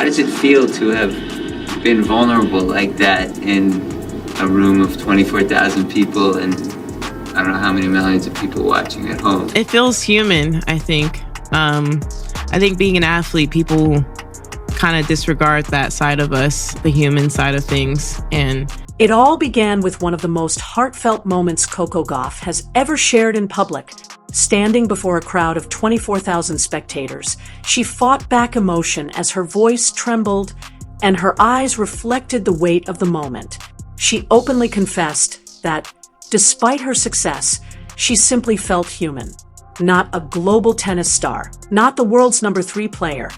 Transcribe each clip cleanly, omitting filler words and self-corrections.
How does it feel to have been vulnerable like that in a room of 24,000 people and I don't know how many millions of people watching at home? It feels human, I think. I think being an athlete, people kind of disregard that side of us, the human side of things. And it all began with one of the most heartfelt moments Coco Gauff has ever shared in public. Standing before a crowd of 24,000 spectators, she fought back emotion as her voice trembled and her eyes reflected the weight of the moment. She openly confessed that, despite her success, she simply felt human. Not a global tennis star, not the world's number 3 player,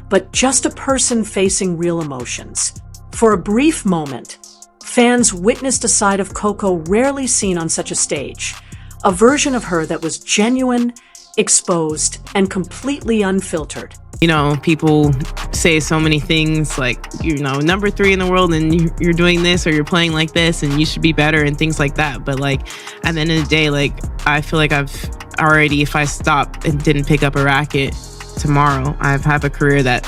but just a person facing real emotions. For a brief moment, fans witnessed a side of Coco rarely seen on such a stage. A version of her that was genuine, exposed, and completely unfiltered. You know, people say so many things like, you know, number 3 in the world and you're doing this or you're playing like this and you should be better and things like that. But like at the end of the day, like I feel like I've already, if I stopped and didn't pick up a racket tomorrow, I have a career that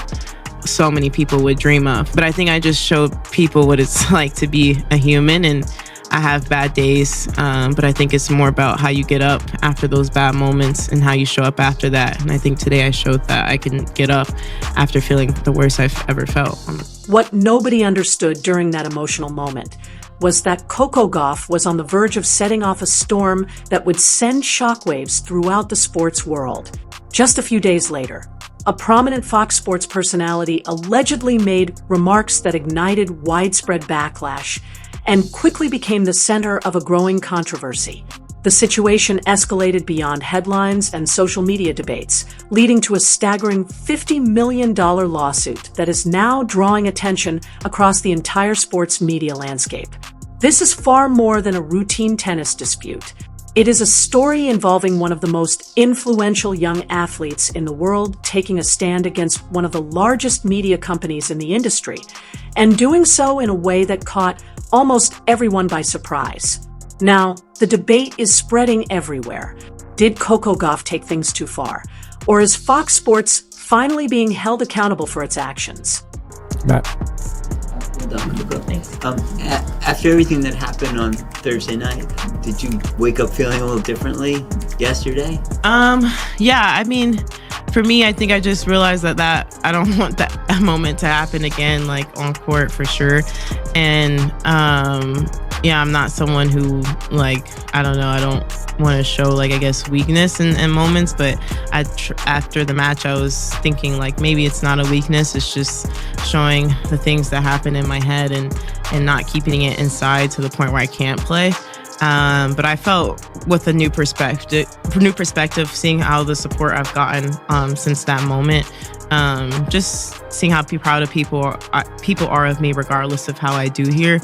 so many people would dream of. But I think I just showed people what it's like to be a human, and I have bad days, but I think it's more about how you get up after those bad moments and how you show up after that. And I think today I showed that I can get up after feeling the worst I've ever felt. What nobody understood during that emotional moment was that Coco Gauff was on the verge of setting off a storm that would send shockwaves throughout the sports world. Just a few days later, a prominent Fox Sports personality allegedly made remarks that ignited widespread backlash and quickly became the center of a growing controversy. The situation escalated beyond headlines and social media debates, leading to a staggering $50 million lawsuit that is now drawing attention across the entire sports media landscape. This is far more than a routine tennis dispute. It is a story involving one of the most influential young athletes in the world taking a stand against one of the largest media companies in the industry, and doing so in a way that caught almost everyone by surprise. Now, the debate is spreading everywhere. Did Coco Gauff take things too far? Or is Fox Sports finally being held accountable for its actions? Matt. Well done, Coco. Thanks. After everything that happened on Thursday night, did you wake up feeling a little differently yesterday? Yeah, I mean, for me, I think I just realized that I don't want that moment to happen again, like on court for sure. And yeah, I'm not someone who, like, I don't know, I don't want to show, like, I guess, weakness in moments. But after the match, I was thinking, like, maybe it's not a weakness. It's just showing the things that happen in my head and not keeping it inside to the point where I can't play. But I felt with a new perspective, seeing how the support I've gotten since that moment, just seeing how proud of people are of me, regardless of how I do here.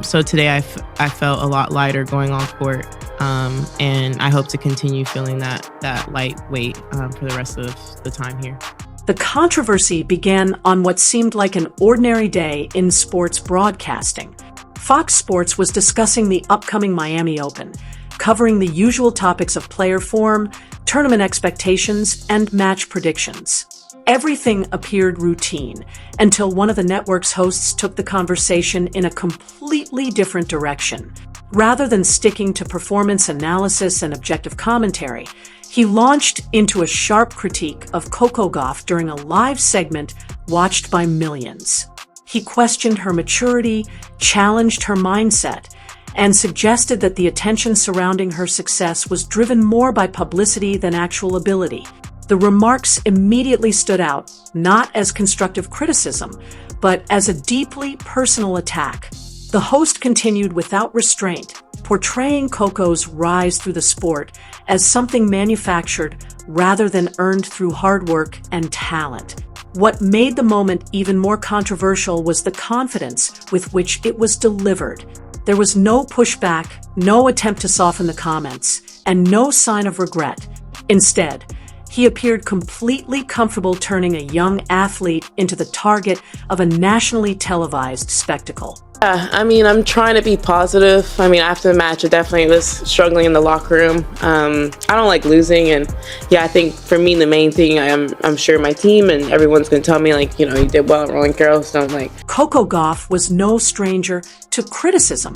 So today I felt a lot lighter going on court, and I hope to continue feeling that lightweight for the rest of the time here. The controversy began on what seemed like an ordinary day in sports broadcasting. Fox Sports was discussing the upcoming Miami Open, covering the usual topics of player form, tournament expectations, and match predictions. Everything appeared routine until one of the network's hosts took the conversation in a completely different direction. Rather than sticking to performance analysis and objective commentary, he launched into a sharp critique of Coco Gauff during a live segment watched by millions. He questioned her maturity, challenged her mindset, and suggested that the attention surrounding her success was driven more by publicity than actual ability. The remarks immediately stood out, not as constructive criticism, but as a deeply personal attack. The host continued without restraint, portraying Coco's rise through the sport as something manufactured rather than earned through hard work and talent. What made the moment even more controversial was the confidence with which it was delivered. There was no pushback, no attempt to soften the comments, and no sign of regret. Instead, he appeared completely comfortable turning a young athlete into the target of a nationally televised spectacle. Yeah, I mean, I'm trying to be positive. I mean, after the match, I definitely was struggling in the locker room. I don't like losing, and yeah, I think for me, the main thing, I'm sure my team and everyone's gonna tell me, like, you know, you did well at Roland Garros. Don't like. Coco Gauff was no stranger to criticism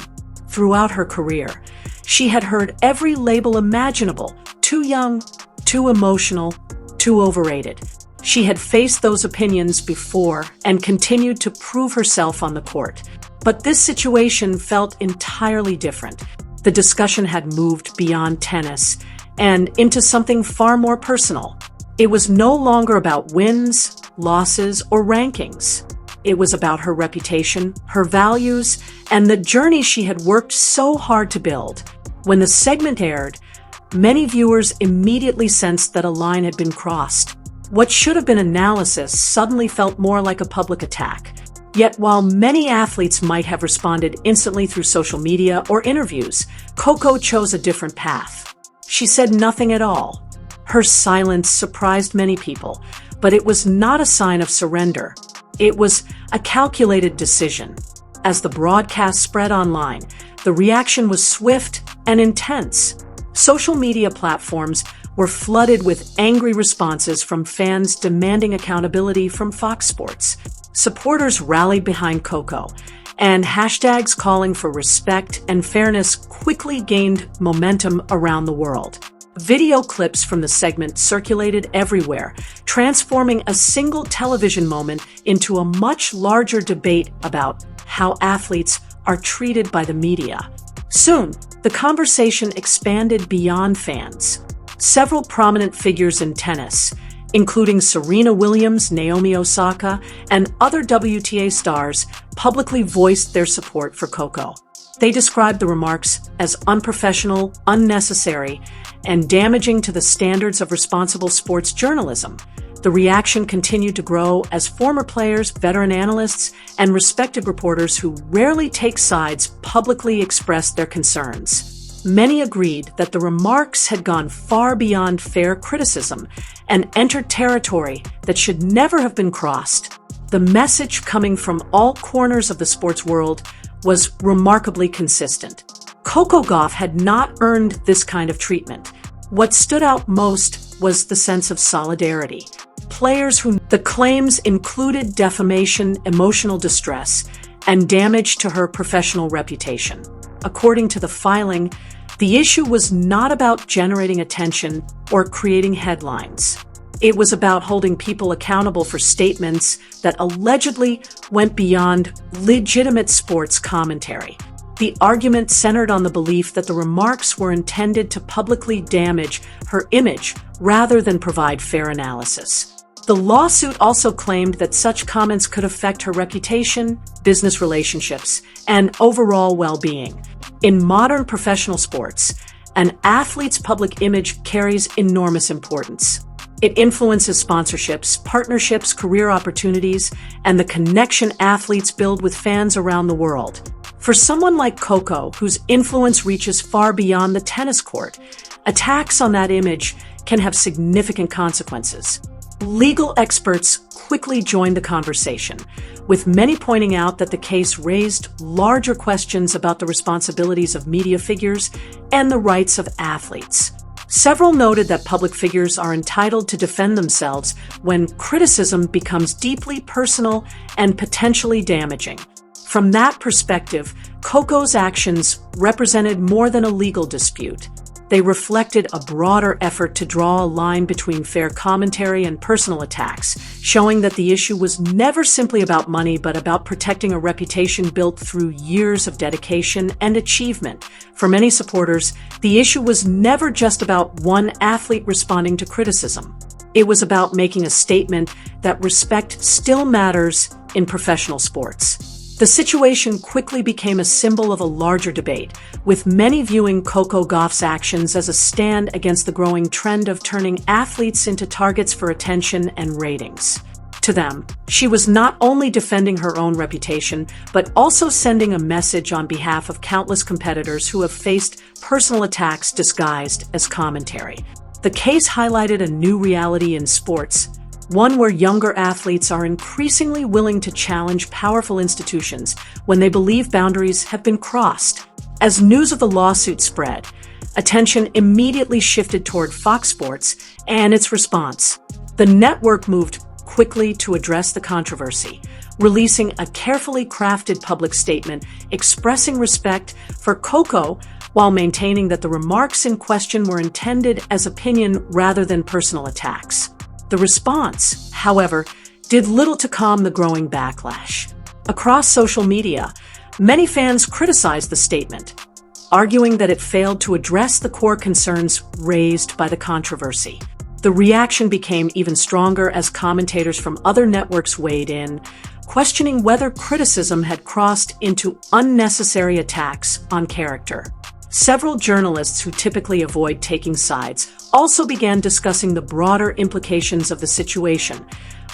throughout her career. She had heard every label imaginable: too young, too emotional, too overrated. She had faced those opinions before and continued to prove herself on the court. But this situation felt entirely different. The discussion had moved beyond tennis and into something far more personal. It was no longer about wins, losses, or rankings. It was about her reputation, her values, and the journey she had worked so hard to build. When the segment aired, many viewers immediately sensed that a line had been crossed. What should have been analysis suddenly felt more like a public attack. Yet while many athletes might have responded instantly through social media or interviews, Coco chose a different path. She said nothing at all. Her silence surprised many people, but it was not a sign of surrender. It was a calculated decision. As the broadcast spread online, the reaction was swift and intense. Social media platforms were flooded with angry responses from fans demanding accountability from Fox Sports. Supporters rallied behind Coco, and hashtags calling for respect and fairness quickly gained momentum around the world. Video clips from the segment circulated everywhere, transforming a single television moment into a much larger debate about how athletes are treated by the media. Soon, the conversation expanded beyond fans. Several prominent figures in tennis, including Serena Williams, Naomi Osaka, and other WTA stars, publicly voiced their support for Coco. They described the remarks as unprofessional, unnecessary, and damaging to the standards of responsible sports journalism. The reaction continued to grow as former players, veteran analysts, and respected reporters who rarely take sides publicly expressed their concerns. Many agreed that the remarks had gone far beyond fair criticism and entered territory that should never have been crossed. The message coming from all corners of the sports world was remarkably consistent. Coco Gauff had not earned this kind of treatment. What stood out most was the sense of solidarity. Players whom the claims included defamation, emotional distress, and damage to her professional reputation. According to the filing, the issue was not about generating attention or creating headlines. It was about holding people accountable for statements that allegedly went beyond legitimate sports commentary. The argument centered on the belief that the remarks were intended to publicly damage her image rather than provide fair analysis. The lawsuit also claimed that such comments could affect her reputation, business relationships, and overall well-being. In modern professional sports, an athlete's public image carries enormous importance. It influences sponsorships, partnerships, career opportunities, and the connection athletes build with fans around the world. For someone like Coco, whose influence reaches far beyond the tennis court, attacks on that image can have significant consequences. Legal experts quickly joined the conversation, with many pointing out that the case raised larger questions about the responsibilities of media figures and the rights of athletes. Several noted that public figures are entitled to defend themselves when criticism becomes deeply personal and potentially damaging. From that perspective, Coco's actions represented more than a legal dispute. They reflected a broader effort to draw a line between fair commentary and personal attacks, showing that the issue was never simply about money, but about protecting a reputation built through years of dedication and achievement. For many supporters, the issue was never just about one athlete responding to criticism. It was about making a statement that respect still matters in professional sports. The situation quickly became a symbol of a larger debate, with many viewing Coco Gauff's actions as a stand against the growing trend of turning athletes into targets for attention and ratings. To them, she was not only defending her own reputation, but also sending a message on behalf of countless competitors who have faced personal attacks disguised as commentary. The case highlighted a new reality in sports: one where younger athletes are increasingly willing to challenge powerful institutions when they believe boundaries have been crossed. As news of the lawsuit spread, attention immediately shifted toward Fox Sports and its response. The network moved quickly to address the controversy, releasing a carefully crafted public statement expressing respect for Coco while maintaining that the remarks in question were intended as opinion rather than personal attacks. The response, however, did little to calm the growing backlash. Across social media, many fans criticized the statement, arguing that it failed to address the core concerns raised by the controversy. The reaction became even stronger as commentators from other networks weighed in, questioning whether criticism had crossed into unnecessary attacks on character. Several journalists who typically avoid taking sides also began discussing the broader implications of the situation,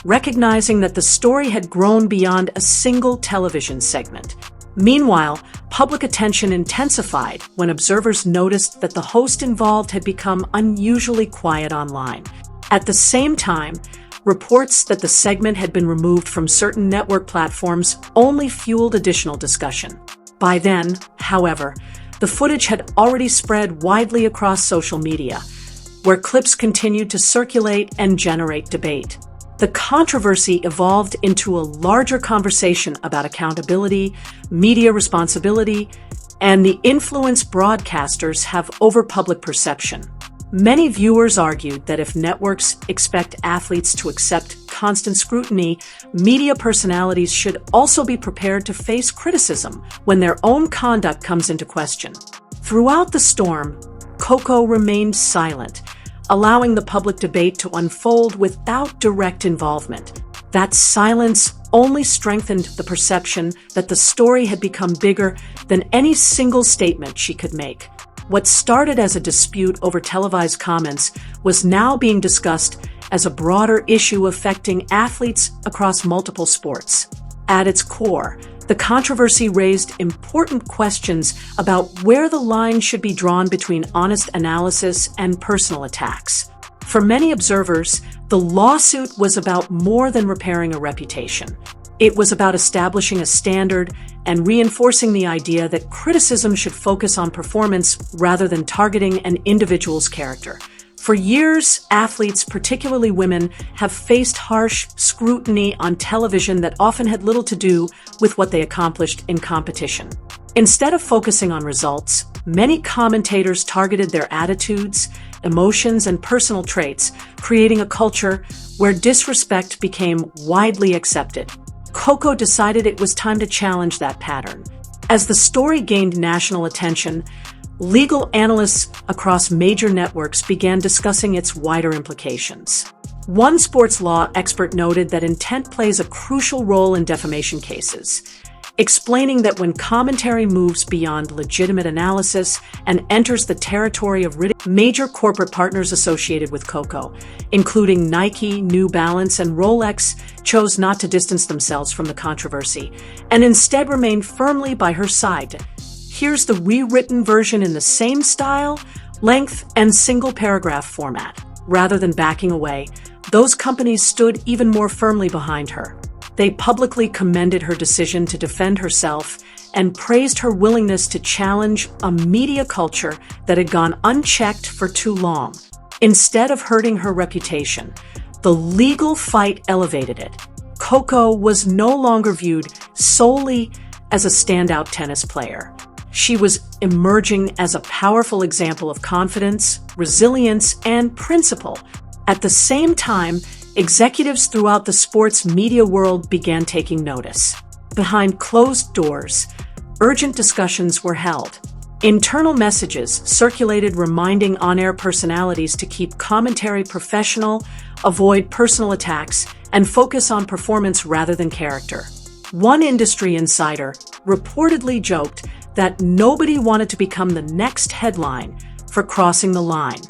recognizing that the story had grown beyond a single television segment. Meanwhile, public attention intensified when observers noticed that the host involved had become unusually quiet online. At the same time, reports that the segment had been removed from certain network platforms only fueled additional discussion. By then, however, the footage had already spread widely across social media, where clips continued to circulate and generate debate. The controversy evolved into a larger conversation about accountability, media responsibility, and the influence broadcasters have over public perception. Many viewers argued that if networks expect athletes to accept constant scrutiny, media personalities should also be prepared to face criticism when their own conduct comes into question. Throughout the storm, Coco remained silent, allowing the public debate to unfold without direct involvement. That silence only strengthened the perception that the story had become bigger than any single statement she could make. What started as a dispute over televised comments was now being discussed as a broader issue affecting athletes across multiple sports. At its core, the controversy raised important questions about where the line should be drawn between honest analysis and personal attacks. For many observers, the lawsuit was about more than repairing a reputation. It was about establishing a standard and reinforcing the idea that criticism should focus on performance rather than targeting an individual's character. For years, athletes, particularly women, have faced harsh scrutiny on television that often had little to do with what they accomplished in competition. Instead of focusing on results, many commentators targeted their attitudes, emotions, and personal traits, creating a culture where disrespect became widely accepted. Coco decided it was time to challenge that pattern. As the story gained national attention, legal analysts across major networks began discussing its wider implications. One sports law expert noted that intent plays a crucial role in defamation cases, explaining that when commentary moves beyond legitimate analysis and enters the territory of ridicule, major corporate partners associated with Coco, including Nike, New Balance, and Rolex, chose not to distance themselves from the controversy and instead remained firmly by her side. Here's the rewritten version in the same style, length, and single paragraph format. Rather than backing away, those companies stood even more firmly behind her. They publicly commended her decision to defend herself and praised her willingness to challenge a media culture that had gone unchecked for too long. Instead of hurting her reputation, the legal fight elevated it. Coco was no longer viewed solely as a standout tennis player. She was emerging as a powerful example of confidence, resilience, and principle. At the same time, executives throughout the sports media world began taking notice. Behind closed doors, urgent discussions were held. Internal messages circulated reminding on-air personalities to keep commentary professional, avoid personal attacks, and focus on performance rather than character. One industry insider reportedly joked that nobody wanted to become the next headline for crossing the line.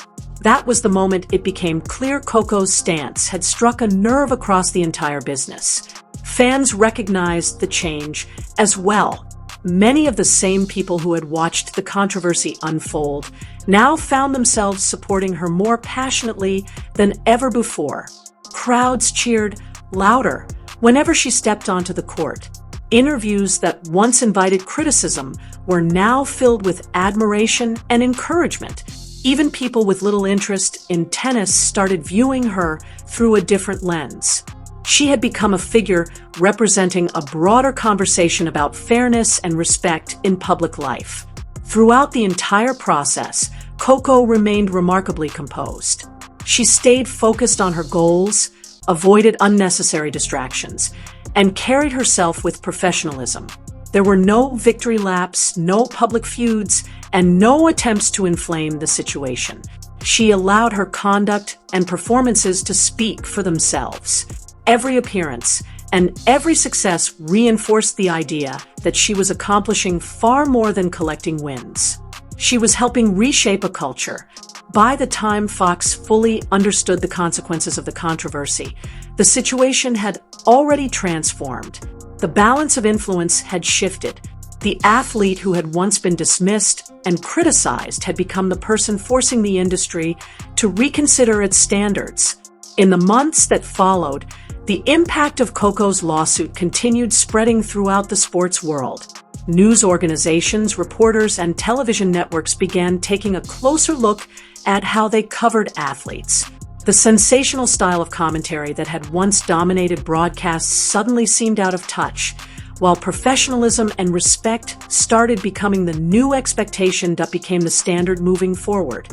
That was the moment it became clear Coco's stance had struck a nerve across the entire business. Fans recognized the change as well. Many of the same people who had watched the controversy unfold now found themselves supporting her more passionately than ever before. Crowds cheered louder whenever she stepped onto the court. Interviews that once invited criticism were now filled with admiration and encouragement. Even people with little interest in tennis started viewing her through a different lens. She had become a figure representing a broader conversation about fairness and respect in public life. Throughout the entire process, Coco remained remarkably composed. She stayed focused on her goals, avoided unnecessary distractions, and carried herself with professionalism. There were no victory laps, no public feuds, and no attempts to inflame the situation. She allowed her conduct and performances to speak for themselves. Every appearance and every success reinforced the idea that she was accomplishing far more than collecting wins. She was helping reshape a culture. By the time Fox fully understood the consequences of the controversy, the situation had already transformed. The balance of influence had shifted. The athlete who had once been dismissed and criticized had become the person forcing the industry to reconsider its standards. In the months that followed, the impact of Coco's lawsuit continued spreading throughout the sports world. News organizations, reporters, and television networks began taking a closer look at how they covered athletes. The sensational style of commentary that had once dominated broadcasts suddenly seemed out of touch, while professionalism and respect started becoming the new expectation that became the standard moving forward.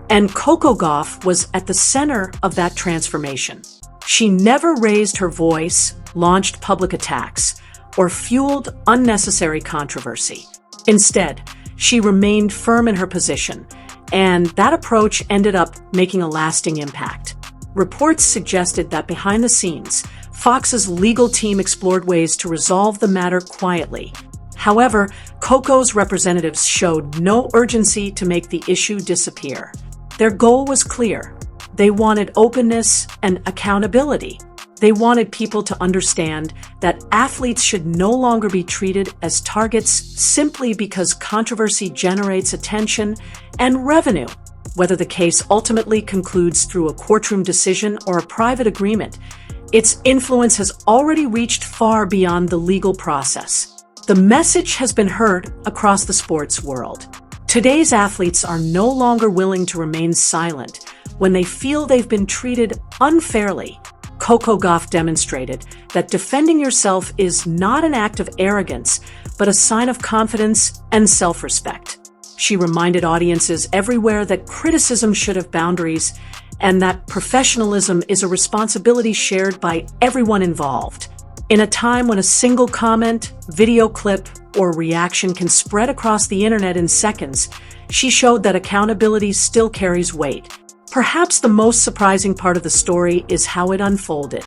And Coco Gauff was at the center of that transformation. She never raised her voice, launched public attacks, or fueled unnecessary controversy. Instead, she remained firm in her position, and that approach ended up making a lasting impact. Reports suggested that behind the scenes, Fox's legal team explored ways to resolve the matter quietly. However, Coco's representatives showed no urgency to make the issue disappear. Their goal was clear. They wanted openness and accountability. They wanted people to understand that athletes should no longer be treated as targets simply because controversy generates attention and revenue. Whether the case ultimately concludes through a courtroom decision or a private agreement, its influence has already reached far beyond the legal process. The message has been heard across the sports world. Today's athletes are no longer willing to remain silent when they feel they've been treated unfairly. Coco Gauff demonstrated that defending yourself is not an act of arrogance, but a sign of confidence and self-respect. She reminded audiences everywhere that criticism should have boundaries and that professionalism is a responsibility shared by everyone involved. In a time when a single comment, video clip, or reaction can spread across the internet in seconds, she showed that accountability still carries weight. Perhaps the most surprising part of the story is how it unfolded.